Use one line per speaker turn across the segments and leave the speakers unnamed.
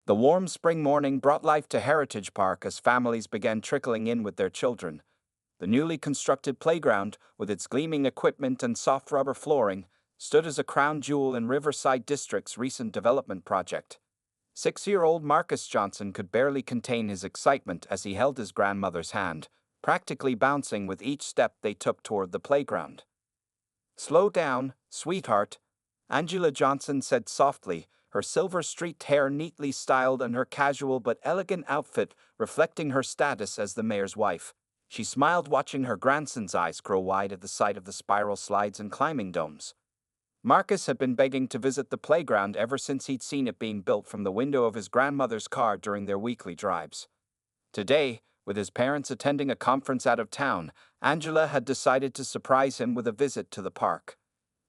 The warm spring morning brought life to Heritage Park as families began trickling in with their children. The newly constructed playground, with its gleaming equipment and soft rubber flooring, stood as a crown jewel in Riverside District's recent development project. 6-year-old Marcus Johnson could barely contain his excitement as he held his grandmother's hand, practically bouncing with each step they took toward the playground. "Slow down, sweetheart," Angela Johnson said softly, her silver-streaked hair neatly styled and her casual but elegant outfit reflecting her status as the mayor's wife. She smiled, watching her grandson's eyes grow wide at the sight of the spiral slides and climbing domes. Marcus had been begging to visit the playground ever since he'd seen it being built from the window of his grandmother's car during their weekly drives. Today, with his parents attending a conference out of town, Angela had decided to surprise him with a visit to the park.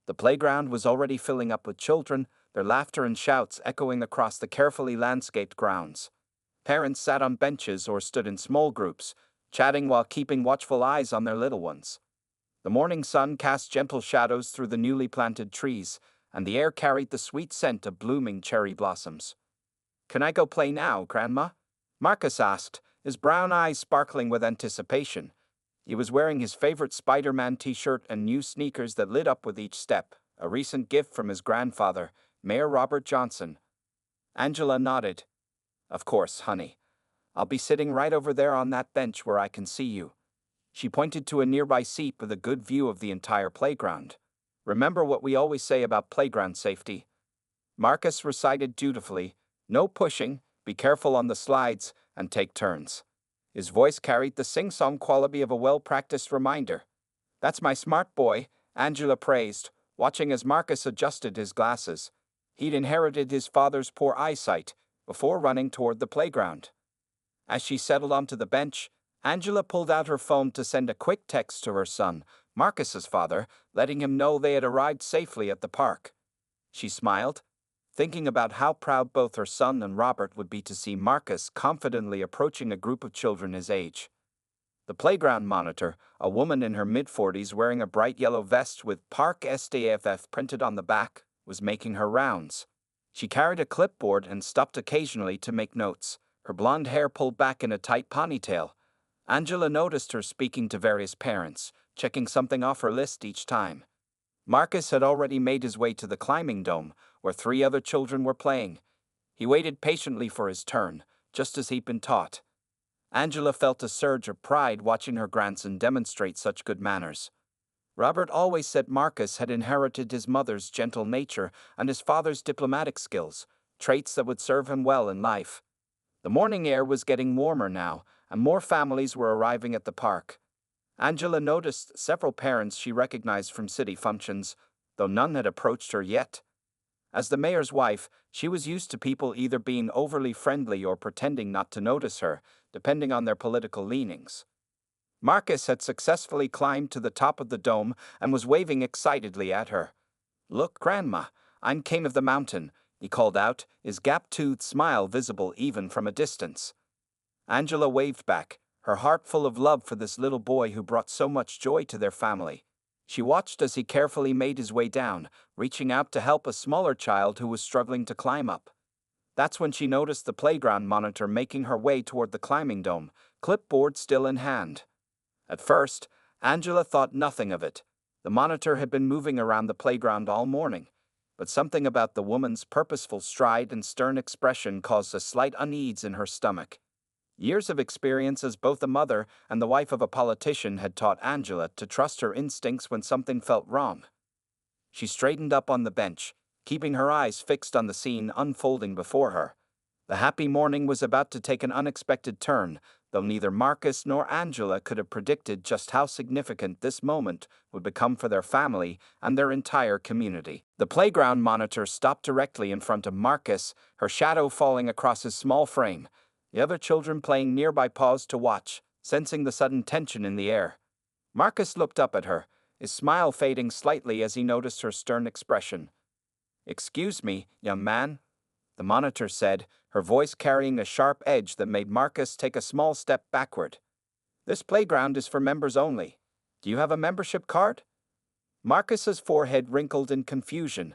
The playground was already filling up with children, their laughter and shouts echoing across the carefully landscaped grounds. Parents sat on benches or stood in small groups, chatting while keeping watchful eyes on their little ones. The morning sun cast gentle shadows through the newly planted trees, and the air carried the sweet scent of blooming cherry blossoms. "Can I go play now, Grandma?" Marcus asked, his brown eyes sparkling with anticipation. He was wearing his favorite Spider-Man t-shirt and new sneakers that lit up with each step, a recent gift from his grandfather, Mayor Robert Johnson. Angela nodded. "Of course, honey. I'll be sitting right over there on that bench where I can see you." She pointed to a nearby seat with a good view of the entire playground. "Remember what we always say about playground safety?" Marcus recited dutifully, "No pushing, be careful on the slides, and take turns." His voice carried the sing-song quality of a well-practiced reminder. "That's my smart boy," Angela praised, watching as Marcus adjusted his glasses. He'd inherited his father's poor eyesight before running toward the playground. As she settled onto the bench, Angela pulled out her phone to send a quick text to her son, Marcus's father, letting him know they had arrived safely at the park. She smiled, thinking about how proud both her son and Robert would be to see Marcus confidently approaching a group of children his age. The playground monitor, a woman in her mid-40s wearing a bright yellow vest with Park SDFF printed on the back, was making her rounds. She carried a clipboard and stopped occasionally to make notes, her blonde hair pulled back in a tight ponytail. Angela noticed her speaking to various parents, checking something off her list each time. Marcus had already made his way to the climbing dome, where 3 other children were playing. He waited patiently for his turn, just as he'd been taught. Angela felt a surge of pride watching her grandson demonstrate such good manners. Robert always said Marcus had inherited his mother's gentle nature and his father's diplomatic skills, traits that would serve him well in life. The morning air was getting warmer now, and more families were arriving at the park. Angela noticed several parents she recognized from city functions, though none had approached her yet. As the mayor's wife, she was used to people either being overly friendly or pretending not to notice her, depending on their political leanings. Marcus had successfully climbed to the top of the dome and was waving excitedly at her. "Look, Grandma, I'm king of the mountain," he called out, his gap-toothed smile visible even from a distance. Angela waved back, her heart full of love for this little boy who brought so much joy to their family. She watched as he carefully made his way down, reaching out to help a smaller child who was struggling to climb up. That's when she noticed the playground monitor making her way toward the climbing dome, clipboard still in hand. At first, Angela thought nothing of it. The monitor had been moving around the playground all morning, but something about the woman's purposeful stride and stern expression caused a slight unease in her stomach. Years of experience as both a mother and the wife of a politician had taught Angela to trust her instincts when something felt wrong. She straightened up on the bench, keeping her eyes fixed on the scene unfolding before her. The happy morning was about to take an unexpected turn, though neither Marcus nor Angela could have predicted just how significant this moment would become for their family and their entire community. The playground monitor stopped directly in front of Marcus, her shadow falling across his small frame. The other children playing nearby paused to watch, sensing the sudden tension in the air. Marcus looked up at her, his smile fading slightly as he noticed her stern expression. "Excuse me, young man," the monitor said, her voice carrying a sharp edge that made Marcus take a small step backward. "This playground is for members only. Do you have a membership card?" Marcus's forehead wrinkled in confusion.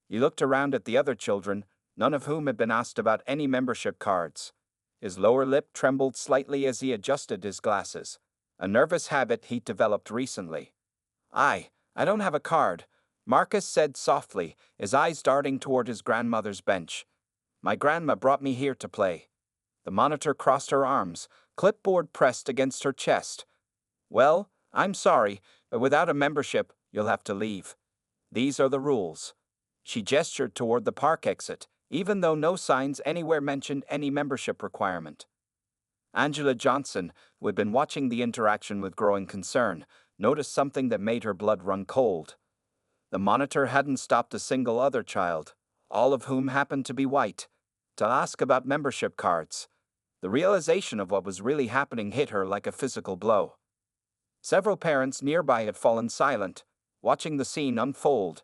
He looked around at the other children, none of whom had been asked about any membership cards. His lower lip trembled slightly as he adjusted his glasses, a nervous habit he'd developed recently. I don't have a card, Marcus said softly, his eyes darting toward his grandmother's bench. My grandma brought me here to play. The monitor crossed her arms, clipboard pressed against her chest. Well, I'm sorry, but without a membership, you'll have to leave. These are the rules. She gestured toward the park exit, even though no signs anywhere mentioned any membership requirement. Angela Johnson, who had been watching the interaction with growing concern, noticed something that made her blood run cold. The monitor hadn't stopped a single other child, all of whom happened to be white, to ask about membership cards. The realization of what was really happening hit her like a physical blow. Several parents nearby had fallen silent, watching the scene unfold.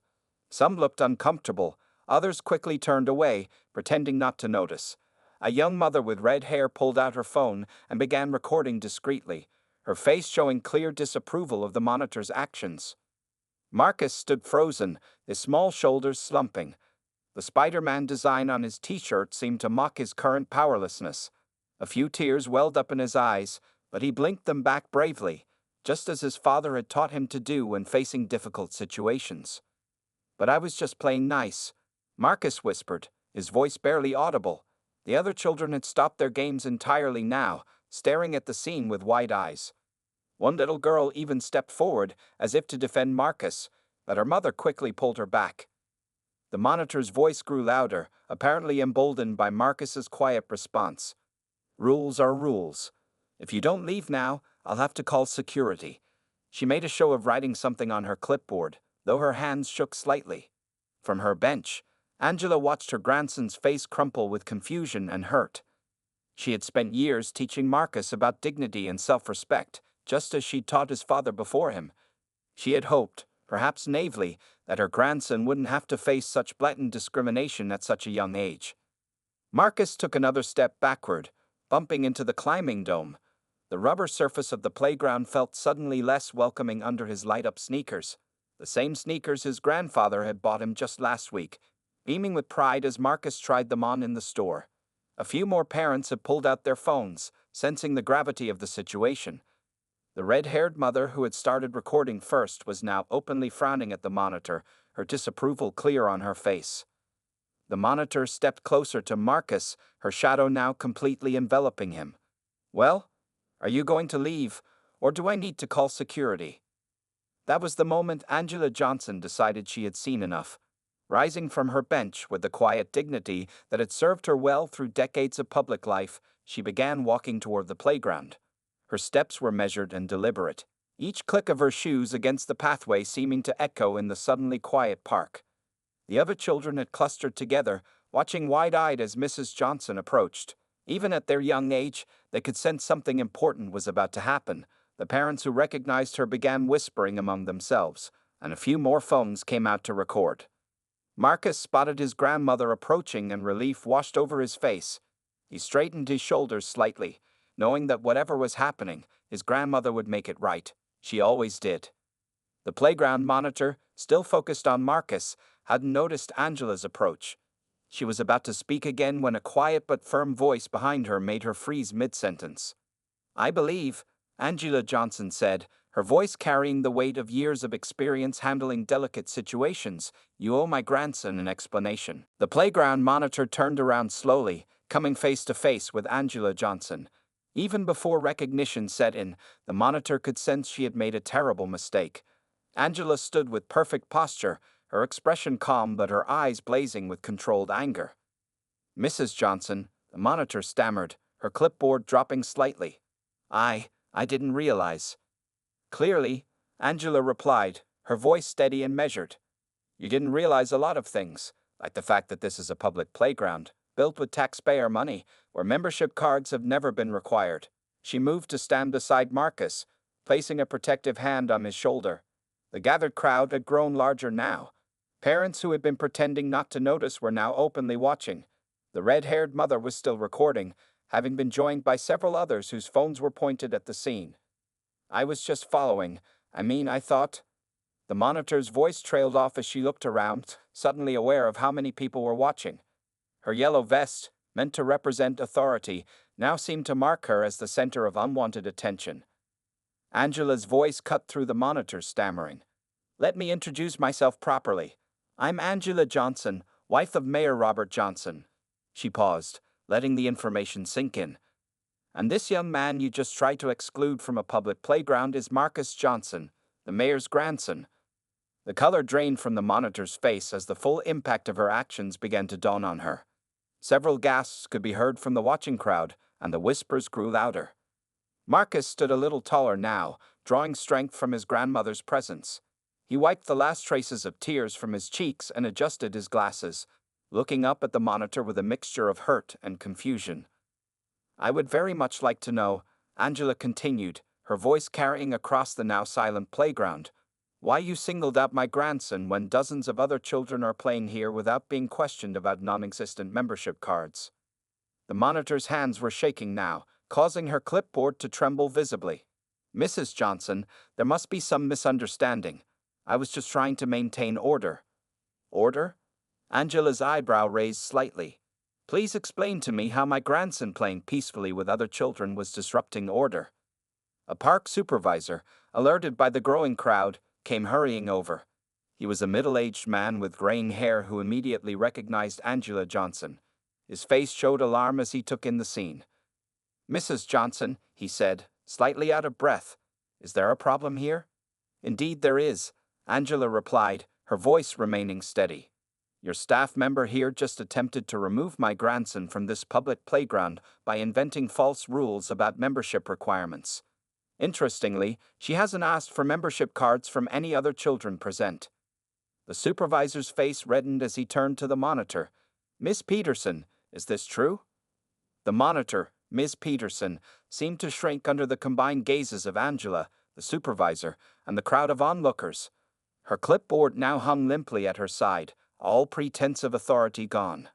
Some looked uncomfortable, others quickly turned away, pretending not to notice. A young mother with red hair pulled out her phone and began recording discreetly, her face showing clear disapproval of the monitor's actions. Marcus stood frozen, his small shoulders slumping. The Spider-Man design on his t-shirt seemed to mock his current powerlessness. A few tears welled up in his eyes, but he blinked them back bravely, just as his father had taught him to do when facing difficult situations. But I was just playing nice, Marcus whispered, his voice barely audible. The other children had stopped their games entirely now, staring at the scene with wide eyes. One little girl even stepped forward, as if to defend Marcus, but her mother quickly pulled her back. The monitor's voice grew louder, apparently emboldened by Marcus's quiet response. Rules are rules. If you don't leave now, I'll have to call security. She made a show of writing something on her clipboard, though her hands shook slightly. From her bench, Angela watched her grandson's face crumple with confusion and hurt. She had spent years teaching Marcus about dignity and self-respect, just as she'd taught his father before him. She had hoped, perhaps naively, that her grandson wouldn't have to face such blatant discrimination at such a young age. Marcus took another step backward, bumping into the climbing dome. The rubber surface of the playground felt suddenly less welcoming under his light-up sneakers, the same sneakers his grandfather had bought him just last week, beaming with pride as Marcus tried them on in the store. A few more parents had pulled out their phones, sensing the gravity of the situation. The red-haired mother who had started recording first was now openly frowning at the monitor, her disapproval clear on her face. The monitor stepped closer to Marcus, her shadow now completely enveloping him. Well, are you going to leave, or do I need to call security? That was the moment Angela Johnson decided she had seen enough. Rising from her bench with the quiet dignity that had served her well through decades of public life, she began walking toward the playground. Her steps were measured and deliberate, each click of her shoes against the pathway seeming to echo in the suddenly quiet park. The other children had clustered together, watching wide-eyed as Mrs. Johnson approached. Even at their young age, they could sense something important was about to happen. The parents who recognized her began whispering among themselves, and a few more phones came out to record. Marcus spotted his grandmother approaching and relief washed over his face. He straightened his shoulders slightly, knowing that whatever was happening, his grandmother would make it right. She always did. The playground monitor, still focused on Marcus, hadn't noticed Angela's approach. She was about to speak again when a quiet but firm voice behind her made her freeze mid-sentence. I believe, Angela Johnson said, her voice carrying the weight of years of experience handling delicate situations, you owe my grandson an explanation. The playground monitor turned around slowly, coming face to face with Angela Johnson. Even before recognition set in, the monitor could sense she had made a terrible mistake. Angela stood with perfect posture, her expression calm but her eyes blazing with controlled anger. Mrs. Johnson, the monitor stammered, her clipboard dropping slightly. I didn't realize. Clearly, Angela replied, her voice steady and measured. You didn't realize a lot of things, like the fact that this is a public playground, built with taxpayer money, where membership cards have never been required. She moved to stand beside Marcus, placing a protective hand on his shoulder. The gathered crowd had grown larger now. Parents who had been pretending not to notice were now openly watching. The red-haired mother was still recording, having been joined by several others whose phones were pointed at the scene. I was just following. I thought. The monitor's voice trailed off as she looked around, suddenly aware of how many people were watching. Her yellow vest, meant to represent authority, now seemed to mark her as the center of unwanted attention. Angela's voice cut through the monitor, stammering. "Let me introduce myself properly. I'm Angela Johnson, wife of Mayor Robert Johnson." She paused, letting the information sink in. "And this young man you just tried to exclude from a public playground is Marcus Johnson, the mayor's grandson." The color drained from the monitor's face as the full impact of her actions began to dawn on her. Several gasps could be heard from the watching crowd, and the whispers grew louder. Marcus stood a little taller now, drawing strength from his grandmother's presence. He wiped the last traces of tears from his cheeks and adjusted his glasses, looking up at the monitor with a mixture of hurt and confusion. "I would very much like to know," Angela continued, her voice carrying across the now silent playground, "why you singled out my grandson when dozens of other children are playing here without being questioned about non-existent membership cards." The monitor's hands were shaking now, causing her clipboard to tremble visibly. "Mrs. Johnson, there must be some misunderstanding. I was just trying to maintain order." "Order?" Angela's eyebrow raised slightly. "Please explain to me how my grandson playing peacefully with other children was disrupting order." A park supervisor, alerted by the growing crowd, came hurrying over. He was a middle-aged man with graying hair who immediately recognized Angela Johnson. His face showed alarm as he took in the scene. "Mrs. Johnson," he said, slightly out of breath, "is there a problem here?" "Indeed there is," Angela replied, her voice remaining steady. "Your staff member here just attempted to remove my grandson from this public playground by inventing false rules about membership requirements. Interestingly, she hasn't asked for membership cards from any other children present." The supervisor's face reddened as he turned to the monitor. "Miss Peterson, is this true?" The monitor, Ms. Peterson, seemed to shrink under the combined gazes of Angela, the supervisor, and the crowd of onlookers. Her clipboard now hung limply at her side, all pretense of authority gone.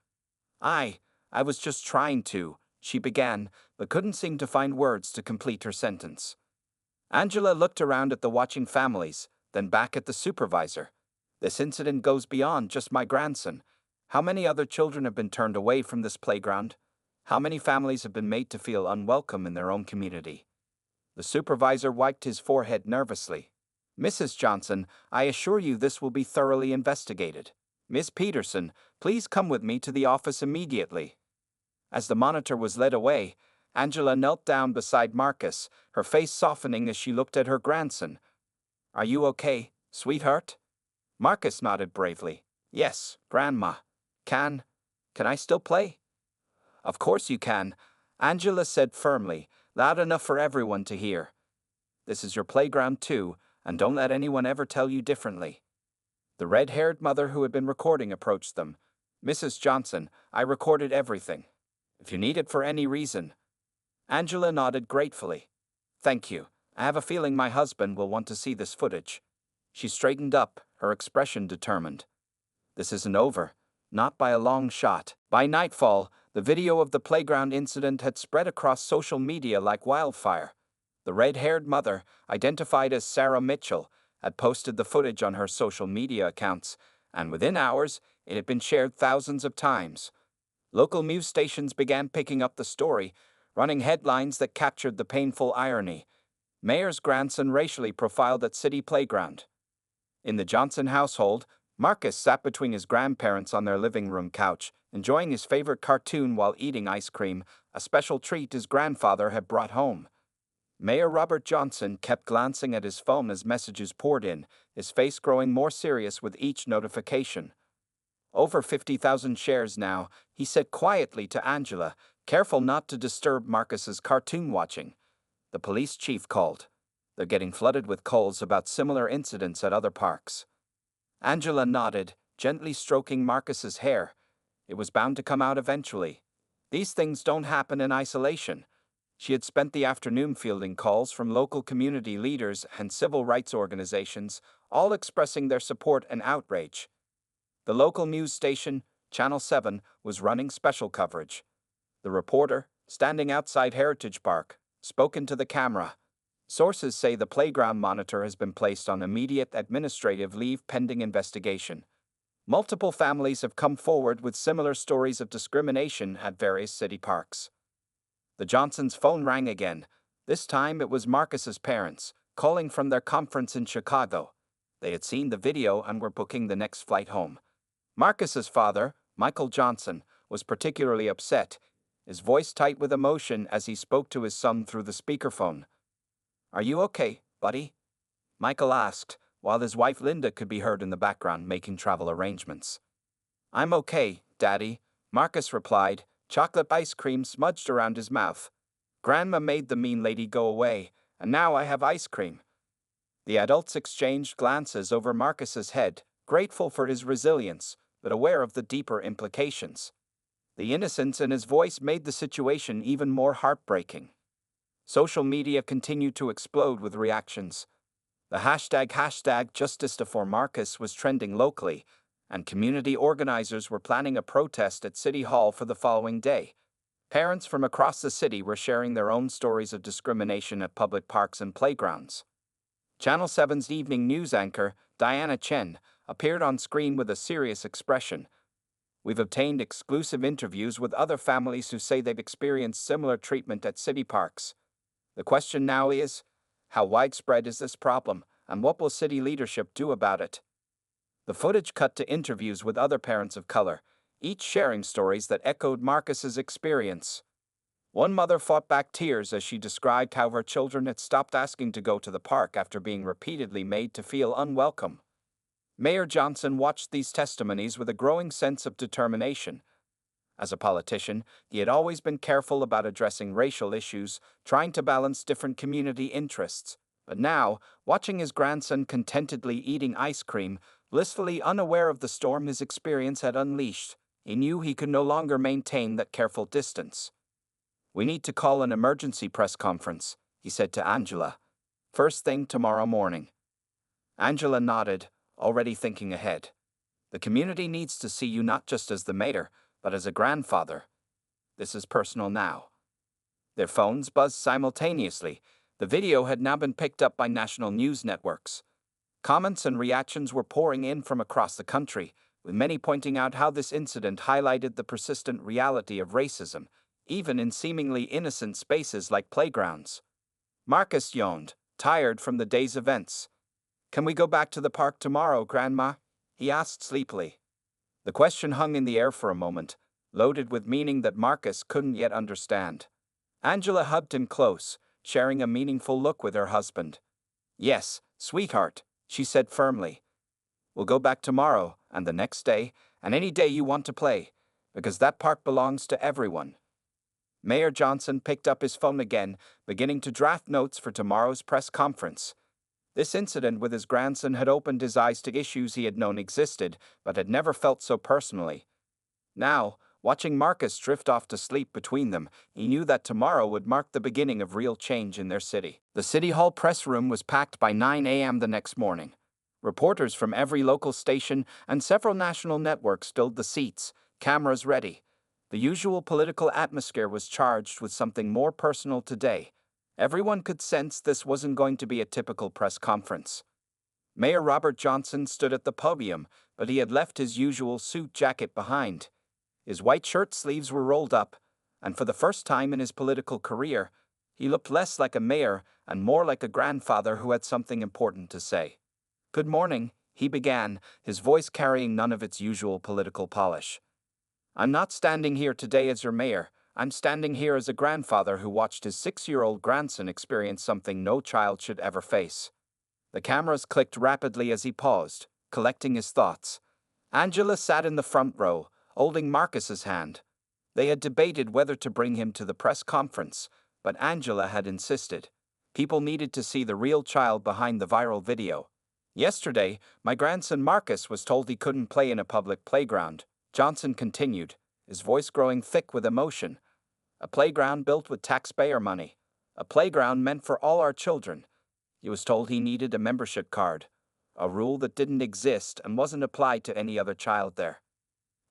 I was just trying to," she began, but couldn't seem to find words to complete her sentence. Angela looked around at the watching families, then back at the supervisor. "This incident goes beyond just my grandson. How many other children have been turned away from this playground? How many families have been made to feel unwelcome in their own community?" The supervisor wiped his forehead nervously. "Mrs. Johnson, I assure you this will be thoroughly investigated. Miss Peterson, please come with me to the office immediately." As the monitor was led away, Angela knelt down beside Marcus, her face softening as she looked at her grandson. "Are you okay, sweetheart?" Marcus nodded bravely. "Yes, Grandma. Can I still play?" "Of course you can," Angela said firmly, loud enough for everyone to hear. "This is your playground too, and don't let anyone ever tell you differently." The red-haired mother who had been recording approached them. "Mrs. Johnson, I recorded everything. If you need it for any reason." Angela nodded gratefully. "Thank you. I have a feeling my husband will want to see this footage." She straightened up, her expression determined. "This isn't over. Not by a long shot." By nightfall, the video of the playground incident had spread across social media like wildfire. The red-haired mother, identified as Sarah Mitchell, had posted the footage on her social media accounts, and within hours, it had been shared thousands of times. Local news stations began picking up the story, running headlines that captured the painful irony. "Mayor's grandson racially profiled at city playground." In the Johnson household, Marcus sat between his grandparents on their living room couch, enjoying his favorite cartoon while eating ice cream, a special treat his grandfather had brought home. Mayor Robert Johnson kept glancing at his phone as messages poured in, his face growing more serious with each notification. "Over 50,000 shares now," he said quietly to Angela, careful not to disturb Marcus's cartoon watching. The police chief called. "They're getting flooded with calls about similar incidents at other parks." Angela nodded, gently stroking Marcus's hair. It was bound to come out eventually. These things don't happen in isolation. She had spent the afternoon fielding calls from local community leaders and civil rights organizations, all expressing their support and outrage. The local news station, Channel 7, was running special coverage. The reporter, standing outside Heritage Park, spoke into the camera. "Sources say the playground monitor has been placed on immediate administrative leave pending investigation. Multiple families have come forward with similar stories of discrimination at various city parks. The Johnsons' phone rang again. This time it was Marcus's parents, calling from their conference in Chicago. They had seen the video and were booking the next flight home. Marcus's father, Michael Johnson, was particularly upset, his voice tight with emotion as he spoke to his son through the speakerphone. "Are you okay, buddy?" Michael asked, while his wife Linda could be heard in the background making travel arrangements. "I'm okay, Daddy," Marcus replied, chocolate ice cream smudged around his mouth. "Grandma made the mean lady go away, and now I have ice cream." The adults exchanged glances over Marcus's head, grateful for his resilience, but aware of the deeper implications. The innocence in his voice made the situation even more heartbreaking. Social media continued to explode with reactions. The hashtag Justice for Marcus was trending locally, and community organizers were planning a protest at City Hall for the following day. Parents from across the city were sharing their own stories of discrimination at public parks and playgrounds. Channel 7's evening news anchor, Diana Chen, appeared on screen with a serious expression. "We've obtained exclusive interviews with other families who say they've experienced similar treatment at city parks. The question now is, how widespread is this problem, and what will city leadership do about it?" The footage cut to interviews with other parents of color, each sharing stories that echoed Marcus's experience. One mother fought back tears as she described how her children had stopped asking to go to the park after being repeatedly made to feel unwelcome. Mayor Johnson watched these testimonies with a growing sense of determination. As a politician, he had always been careful about addressing racial issues, trying to balance different community interests. But now, watching his grandson contentedly eating ice cream, blissfully unaware of the storm his experience had unleashed, he knew he could no longer maintain that careful distance. "We need to call an emergency press conference," he said to Angela. "First thing tomorrow morning." Angela nodded, already thinking ahead. "The community needs to see you not just as the mayor, but as a grandfather. This is personal now." Their phones buzzed simultaneously. The video had now been picked up by national news networks. Comments and reactions were pouring in from across the country, with many pointing out how this incident highlighted the persistent reality of racism, even in seemingly innocent spaces like playgrounds. Marcus yawned, tired from the day's events. "Can we go back to the park tomorrow, Grandma?" he asked sleepily. The question hung in the air for a moment, loaded with meaning that Marcus couldn't yet understand. Angela hugged him close, sharing a meaningful look with her husband. "Yes, sweetheart," she said firmly. "We'll go back tomorrow, and the next day, and any day you want to play, because that park belongs to everyone." Mayor Johnson picked up his phone again, beginning to draft notes for tomorrow's press conference. This incident with his grandson had opened his eyes to issues he had known existed, but had never felt so personally. Now, watching Marcus drift off to sleep between them, he knew that tomorrow would mark the beginning of real change in their city. The City Hall press room was packed by 9 a.m. the next morning. Reporters from every local station and several national networks filled the seats, cameras ready. The usual political atmosphere was charged with something more personal today. Everyone could sense this wasn't going to be a typical press conference. Mayor Robert Johnson stood at the podium, but he had left his usual suit jacket behind. His white shirt sleeves were rolled up, and for the first time in his political career, he looked less like a mayor and more like a grandfather who had something important to say. "Good morning," he began, his voice carrying none of its usual political polish. "I'm not standing here today as your mayor. I'm standing here as a grandfather who watched his 6-year-old grandson experience something no child should ever face." The cameras clicked rapidly as he paused, collecting his thoughts. Angela sat in the front row, holding Marcus's hand. They had debated whether to bring him to the press conference, but Angela had insisted. People needed to see the real child behind the viral video. "Yesterday, my grandson Marcus was told he couldn't play in a public playground," Johnson continued, his voice growing thick with emotion. "A playground built with taxpayer money. A playground meant for all our children. He was told he needed a membership card, a rule that didn't exist and wasn't applied to any other child there."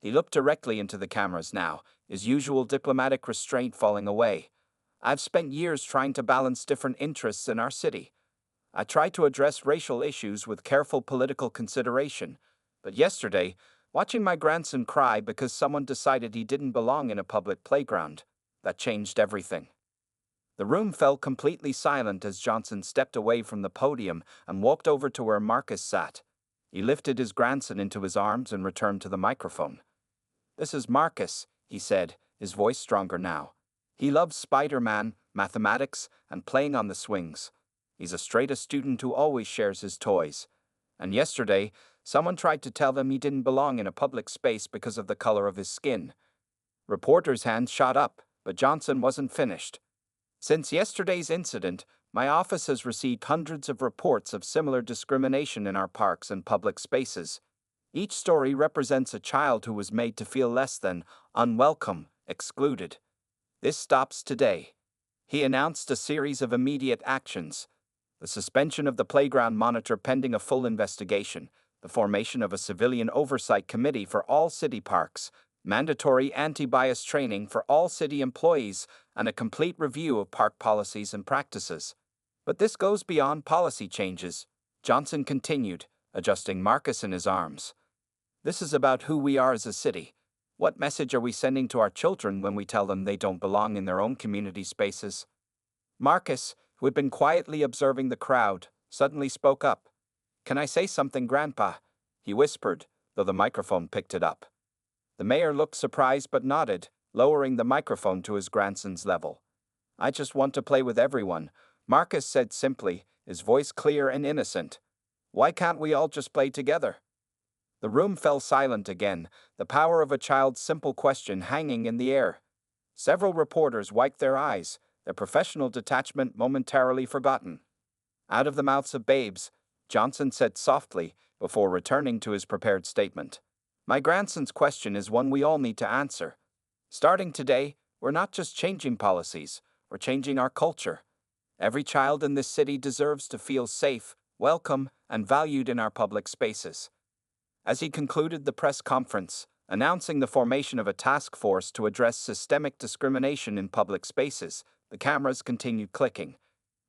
He looked directly into the cameras now, his usual diplomatic restraint falling away. "I've spent years trying to balance different interests in our city. I tried to address racial issues with careful political consideration, but yesterday, Watching my grandson cry because someone decided he didn't belong in a public playground. That changed everything. The room fell completely silent as Johnson stepped away from the podium and walked over to where Marcus sat. He lifted his grandson into his arms and returned to the microphone. "This is Marcus," he said, his voice stronger now. "He loves Spider-Man, mathematics, and playing on the swings. He's a straight-A student who always shares his toys. And yesterday, someone tried to tell him he didn't belong in a public space because of the color of his skin." Reporters' hands shot up, but Johnson wasn't finished. "Since yesterday's incident, my office has received hundreds of reports of similar discrimination in our parks and public spaces. Each story represents a child who was made to feel less than, unwelcome, excluded. This stops today." He announced a series of immediate actions: the suspension of the playground monitor pending a full investigation, the formation of a civilian oversight committee for all city parks, mandatory anti-bias training for all city employees, and a complete review of park policies and practices. "But this goes beyond policy changes," Johnson continued, adjusting Marcus in his arms. "This is about who we are as a city. What message are we sending to our children when we tell them they don't belong in their own community spaces?" Marcus, who had been quietly observing the crowd, suddenly spoke up. "Can I say something, Grandpa?" he whispered, though the microphone picked it up. The mayor looked surprised but nodded, lowering the microphone to his grandson's level. "I just want to play with everyone," Marcus said simply, his voice clear and innocent. "Why can't we all just play together?" The room fell silent again, the power of a child's simple question hanging in the air. Several reporters wiped their eyes, their professional detachment momentarily forgotten. "Out of the mouths of babes," Johnson said softly, before returning to his prepared statement. "My grandson's question is one we all need to answer. Starting today, we're not just changing policies, we're changing our culture. Every child in this city deserves to feel safe, welcome, and valued in our public spaces." As he concluded the press conference, announcing the formation of a task force to address systemic discrimination in public spaces, the cameras continued clicking.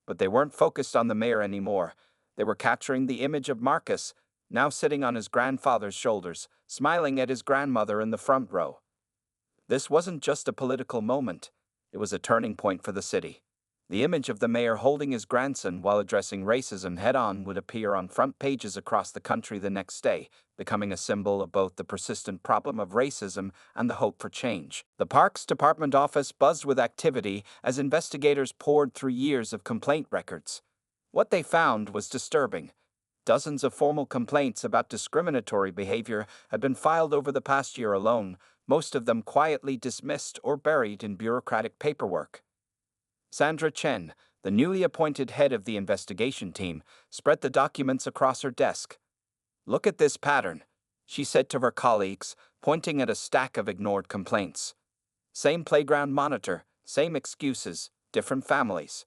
But they weren't focused on the mayor anymore. They were capturing the image of Marcus, now sitting on his grandfather's shoulders, smiling at his grandmother in the front row. This wasn't just a political moment. It was a turning point for the city. The image of the mayor holding his grandson while addressing racism head-on would appear on front pages across the country the next day, becoming a symbol of both the persistent problem of racism and the hope for change. The Parks Department office buzzed with activity as investigators pored through years of complaint records. What they found was disturbing. Dozens of formal complaints about discriminatory behavior had been filed over the past year alone, most of them quietly dismissed or buried in bureaucratic paperwork. Sandra Chen, the newly appointed head of the investigation team, spread the documents across her desk. "Look at this pattern," she said to her colleagues, pointing at a stack of ignored complaints. "Same playground monitor, same excuses, different families."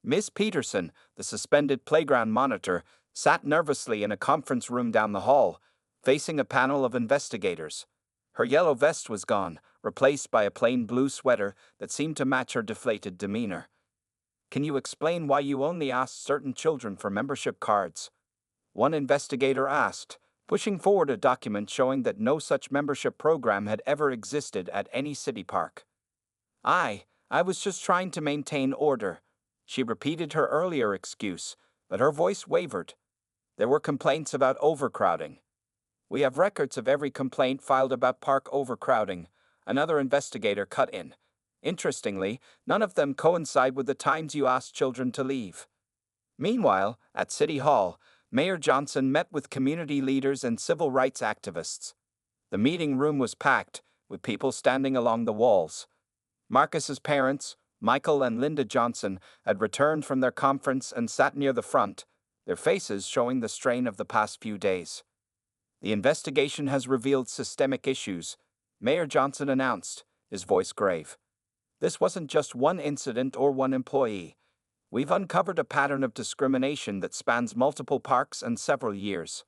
Ms. Peterson, the suspended playground monitor, sat nervously in a conference room down the hall, facing a panel of investigators. Her yellow vest was gone, replaced by a plain blue sweater that seemed to match her deflated demeanor. "Can you explain why you only asked certain children for membership cards?" one investigator asked, pushing forward a document showing that no such membership program had ever existed at any city park. I was just trying to maintain order." She repeated her earlier excuse, but her voice wavered. "There were complaints about overcrowding." "We have records of every complaint filed about park overcrowding," another investigator cut in. "Interestingly, none of them coincide with the times you asked children to leave." Meanwhile, at City Hall, Mayor Johnson met with community leaders and civil rights activists. The meeting room was packed, with people standing along the walls. Marcus's parents, Michael and Linda Johnson, had returned from their conference and sat near the front, their faces showing the strain of the past few days. "The investigation has revealed systemic issues," Mayor Johnson announced, his voice grave. "This wasn't just one incident or one employee. We've uncovered a pattern of discrimination that spans multiple parks and several years."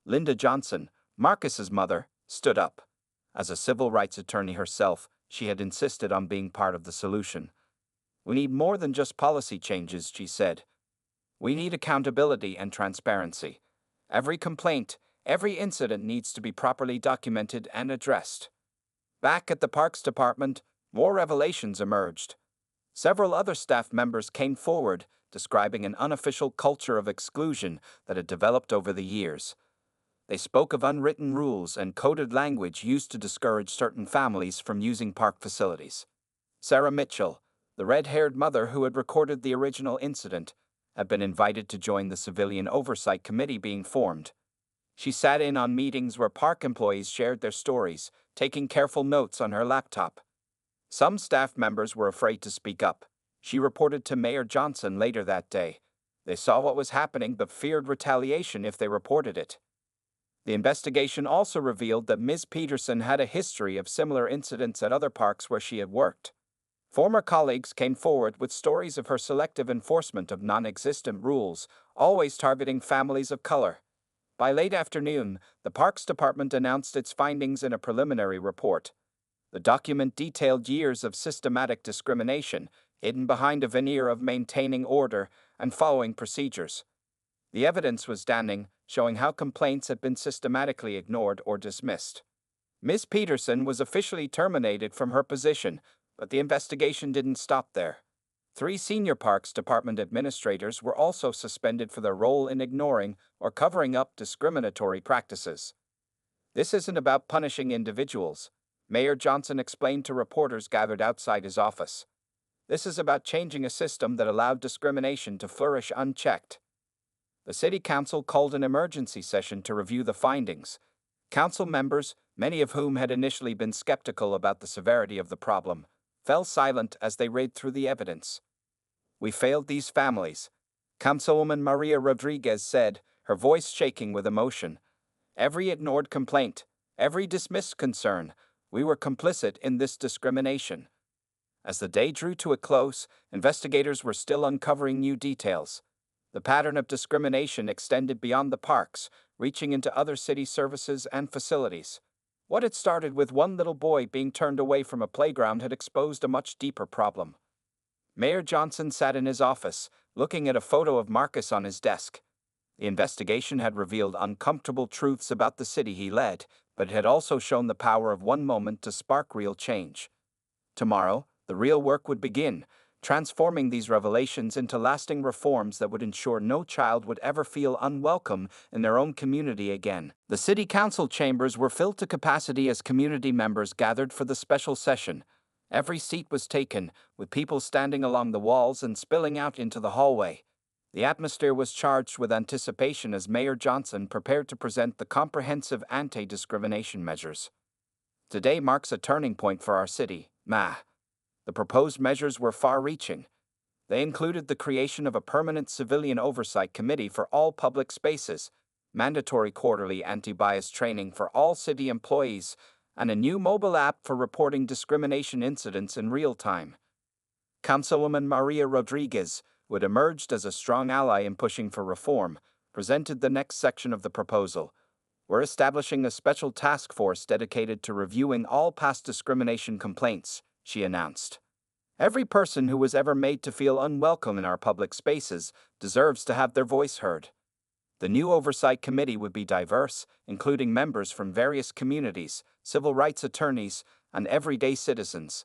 Linda Johnson, Marcus's mother, stood up. As a civil rights attorney herself, she had insisted on being part of the solution. "We need more than just policy changes," she said. "We need accountability and transparency. Every complaint, Every incident needs to be properly documented and addressed. Back at the Parks Department, more revelations emerged. Several other staff members came forward, describing an unofficial culture of exclusion that had developed over the years. They spoke of unwritten rules and coded language used to discourage certain families from using park facilities. Sarah Mitchell, the red-haired mother who had recorded the original incident, had been invited to join the civilian oversight committee being formed. She sat in on meetings where park employees shared their stories, taking careful notes on her laptop. Some staff members were afraid to speak up. She reported to Mayor Johnson later that day. They saw what was happening but feared retaliation if they reported it. The investigation also revealed that Ms. Peterson had a history of similar incidents at other parks where she had worked. Former colleagues came forward with stories of her selective enforcement of non-existent rules, always targeting families of color. By late afternoon, the Parks Department announced its findings in a preliminary report. The document detailed years of systematic discrimination, hidden behind a veneer of maintaining order and following procedures. The evidence was damning, showing how complaints had been systematically ignored or dismissed. Ms. Peterson was officially terminated from her position, but the investigation didn't stop there. 3 senior Parks Department administrators were also suspended for their role in ignoring or covering up discriminatory practices. This isn't about punishing individuals, Mayor Johnson explained to reporters gathered outside his office. This is about changing a system that allowed discrimination to flourish unchecked. The City Council called an emergency session to review the findings. Council members, many of whom had initially been skeptical about the severity of the problem, fell silent as they read through the evidence. "We failed these families," Councilwoman Maria Rodriguez said, her voice shaking with emotion. "Every ignored complaint, every dismissed concern, we were complicit in this discrimination." As the day drew to a close, investigators were still uncovering new details. The pattern of discrimination extended beyond the parks, reaching into other city services and facilities. What had started with one little boy being turned away from a playground had exposed a much deeper problem. Mayor Johnson sat in his office, looking at a photo of Marcus on his desk. The investigation had revealed uncomfortable truths about the city he led, but it had also shown the power of one moment to spark real change. Tomorrow, the real work would begin, transforming these revelations into lasting reforms that would ensure no child would ever feel unwelcome in their own community again. The city council chambers were filled to capacity as community members gathered for the special session. Every seat was taken, with people standing along the walls and spilling out into the hallway. The atmosphere was charged with anticipation as Mayor Johnson prepared to present the comprehensive anti-discrimination measures. "Today marks a turning point for our city, Ma." The proposed measures were far-reaching. They included the creation of a permanent civilian oversight committee for all public spaces, mandatory quarterly anti-bias training for all city employees, and a new mobile app for reporting discrimination incidents in real time. Councilwoman Maria Rodriguez, who had emerged as a strong ally in pushing for reform, presented the next section of the proposal. "We're establishing a special task force dedicated to reviewing all past discrimination complaints," she announced. "Every person who was ever made to feel unwelcome in our public spaces deserves to have their voice heard." The new oversight committee would be diverse, including members from various communities, civil rights attorneys, and everyday citizens.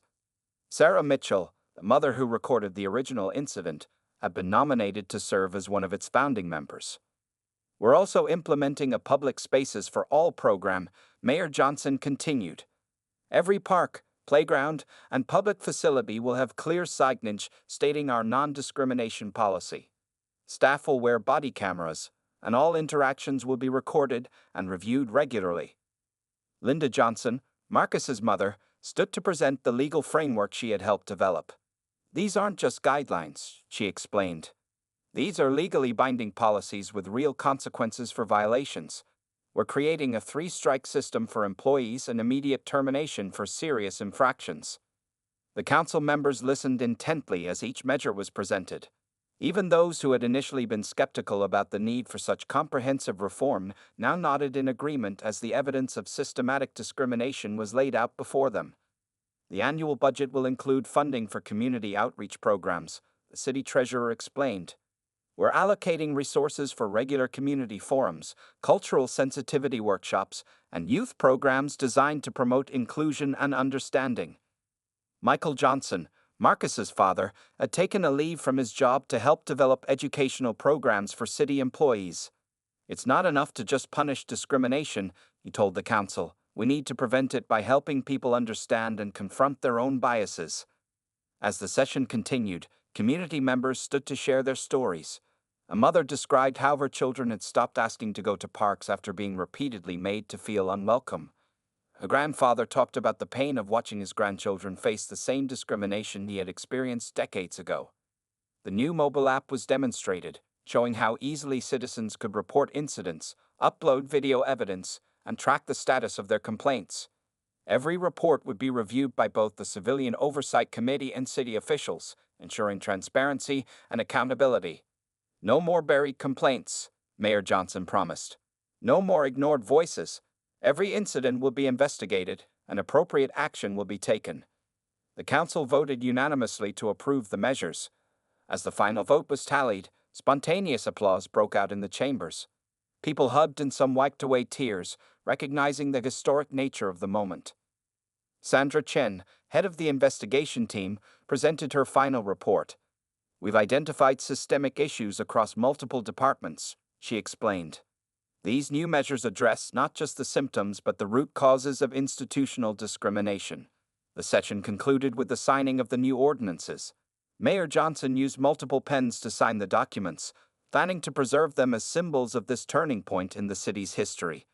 Sarah Mitchell, the mother who recorded the original incident, had been nominated to serve as one of its founding members. "We're also implementing a public spaces for all program," Mayor Johnson continued. "Every park, playground, and public facility will have clear signage stating our non-discrimination policy. Staff will wear body cameras, and all interactions will be recorded and reviewed regularly." Linda Johnson, Marcus's mother, stood to present the legal framework she had helped develop. "These aren't just guidelines," she explained. "These are legally binding policies with real consequences for violations. We're creating a 3-strike system for employees and immediate termination for serious infractions." The council members listened intently as each measure was presented. Even those who had initially been skeptical about the need for such comprehensive reform now nodded in agreement as the evidence of systematic discrimination was laid out before them. "The annual budget will include funding for community outreach programs," the city treasurer explained. We're allocating resources for regular community forums, cultural sensitivity workshops, and youth programs designed to promote inclusion and understanding. Michael Johnson, Marcus's father, had taken a leave from his job to help develop educational programs for city employees. It's not enough to just punish discrimination, he told the council. We need to prevent it by helping people understand and confront their own biases. As the session continued, community members stood to share their stories. A mother described how her children had stopped asking to go to parks after being repeatedly made to feel unwelcome. A grandfather talked about the pain of watching his grandchildren face the same discrimination he had experienced decades ago. The new mobile app was demonstrated, showing how easily citizens could report incidents, upload video evidence, and track the status of their complaints. Every report would be reviewed by both the Civilian Oversight Committee and city officials, ensuring transparency and accountability. No more buried complaints, Mayor Johnson promised. No more ignored voices. Every incident will be investigated, and appropriate action will be taken. The council voted unanimously to approve the measures. As the final vote was tallied, spontaneous applause broke out in the chambers. People hugged and some wiped away tears, recognizing the historic nature of the moment. Sandra Chen, head of the investigation team, presented her final report. We've identified systemic issues across multiple departments, she explained. These new measures address not just the symptoms but the root causes of institutional discrimination. The session concluded with the signing of the new ordinances. Mayor Johnson used multiple pens to sign the documents, planning to preserve them as symbols of this turning point in the city's history.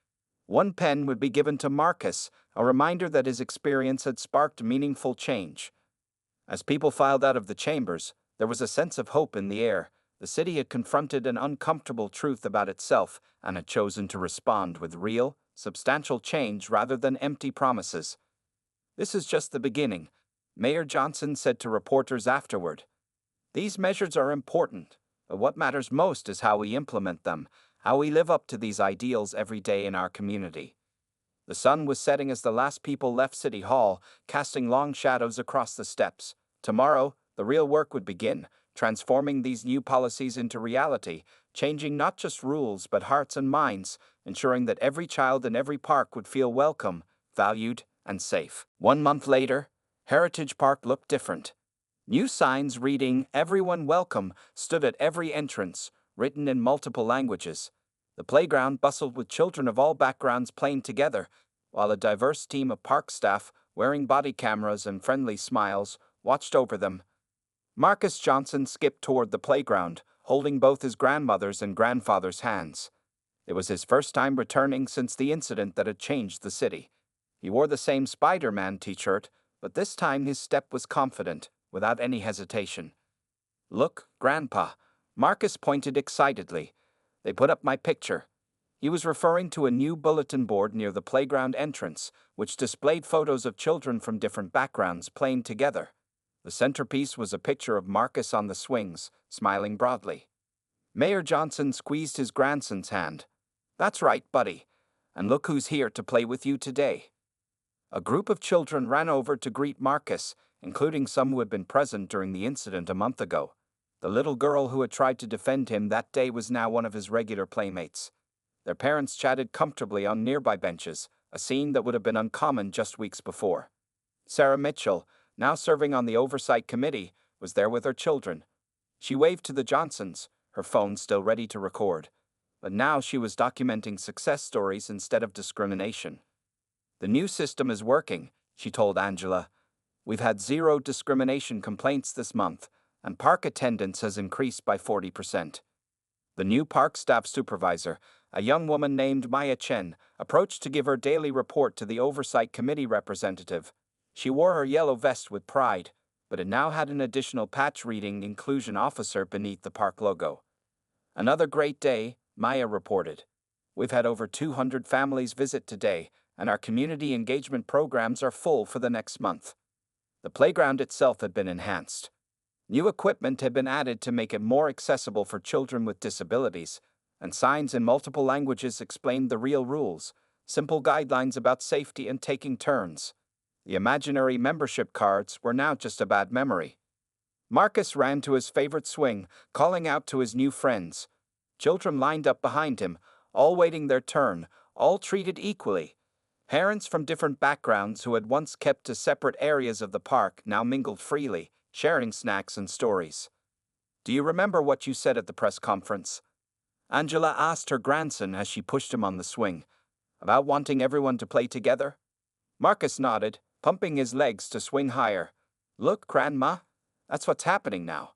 One pen would be given to Marcus, a reminder that his experience had sparked meaningful change. As people filed out of the chambers, there was a sense of hope in the air. The city had confronted an uncomfortable truth about itself and had chosen to respond with real, substantial change rather than empty promises. This is just the beginning, Mayor Johnson said to reporters afterward. These measures are important, but what matters most is how we implement them, how we live up to these ideals every day in our community. The sun was setting as the last people left City Hall, casting long shadows across the steps. Tomorrow, the real work would begin, transforming these new policies into reality, changing not just rules but hearts and minds, ensuring that every child in every park would feel welcome, valued, and safe. 1 month later, Heritage Park looked different. New signs reading, "Everyone Welcome," stood at every entrance, written in multiple languages. The playground bustled with children of all backgrounds playing together, while a diverse team of park staff, wearing body cameras and friendly smiles, watched over them. Marcus Johnson skipped toward the playground, holding both his grandmother's and grandfather's hands. It was his first time returning since the incident that had changed the city. He wore the same Spider-Man t-shirt, but this time his step was confident, without any hesitation. "Look, Grandpa," Marcus pointed excitedly. "They put up my picture." He was referring to a new bulletin board near the playground entrance, which displayed photos of children from different backgrounds playing together. The centerpiece was a picture of Marcus on the swings, smiling broadly. Mayor Johnson squeezed his grandson's hand. "That's right, buddy. And look who's here to play with you today." A group of children ran over to greet Marcus, including some who had been present during the incident a month ago. The little girl who had tried to defend him that day was now one of his regular playmates. Their parents chatted comfortably on nearby benches, a scene that would have been uncommon just weeks before. Sarah Mitchell, now serving on the Oversight Committee, was there with her children. She waved to the Johnsons, her phone still ready to record. But now she was documenting success stories instead of discrimination. "The new system is working," she told Angela. "We've had 0 discrimination complaints this month, and park attendance has increased by 40%. The new park staff supervisor, a young woman named Maya Chen, approached to give her daily report to the Oversight Committee representative. She wore her yellow vest with pride, but it now had an additional patch reading Inclusion Officer beneath the park logo. "Another great day," Maya reported. "We've had over 200 families visit today, and our community engagement programs are full for the next month." The playground itself had been enhanced. New equipment had been added to make it more accessible for children with disabilities, and signs in multiple languages explained the real rules, simple guidelines about safety and taking turns. The imaginary membership cards were now just a bad memory. Marcus ran to his favorite swing, calling out to his new friends. Children lined up behind him, all waiting their turn, all treated equally. Parents from different backgrounds who had once kept to separate areas of the park now mingled freely, sharing snacks and stories. "Do you remember what you said at the press conference?" Angela asked her grandson as she pushed him on the swing. "About wanting everyone to play together?" Marcus nodded, pumping his legs to swing higher. "Look, Grandma, that's what's happening now."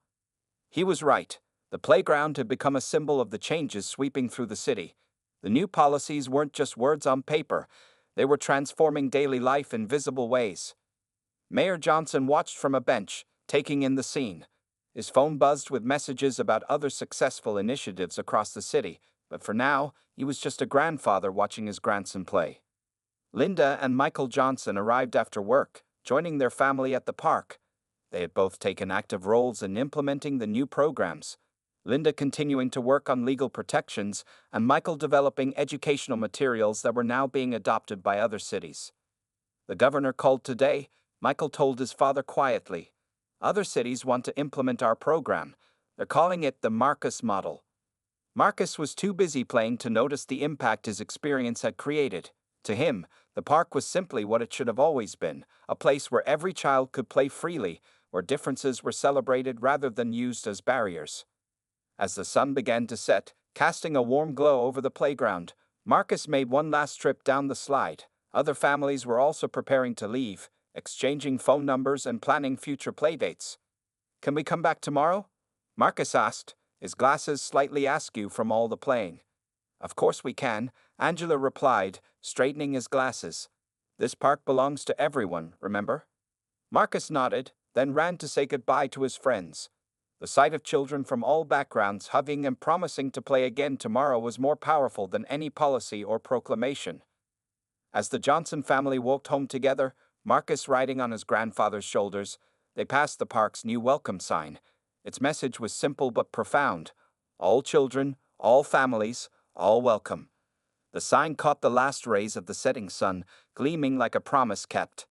He was right. The playground had become a symbol of the changes sweeping through the city. The new policies weren't just words on paper, they were transforming daily life in visible ways. Mayor Johnson watched from a bench, taking in the scene. His phone buzzed with messages about other successful initiatives across the city, but for now, he was just a grandfather watching his grandson play. Linda and Michael Johnson arrived after work, joining their family at the park. They had both taken active roles in implementing the new programs. Linda continuing to work on legal protections, and Michael developing educational materials that were now being adopted by other cities. "The governor called today," Michael told his father quietly. "Other cities want to implement our program. They're calling it the Marcus model." Marcus was too busy playing to notice the impact his experience had created. To him, the park was simply what it should have always been, a place where every child could play freely, where differences were celebrated rather than used as barriers. As the sun began to set, casting a warm glow over the playground, Marcus made one last trip down the slide. Other families were also preparing to leave, exchanging phone numbers and planning future playdates. "Can we come back tomorrow?" Marcus asked, his glasses slightly askew from all the playing. "Of course we can," Angela replied, straightening his glasses. "This park belongs to everyone, remember?" Marcus nodded, then ran to say goodbye to his friends. The sight of children from all backgrounds hugging and promising to play again tomorrow was more powerful than any policy or proclamation. As the Johnson family walked home together, Marcus riding on his grandfather's shoulders, they passed the park's new welcome sign. Its message was simple but profound. All children, all families, all welcome. The sign caught the last rays of the setting sun, gleaming like a promise kept.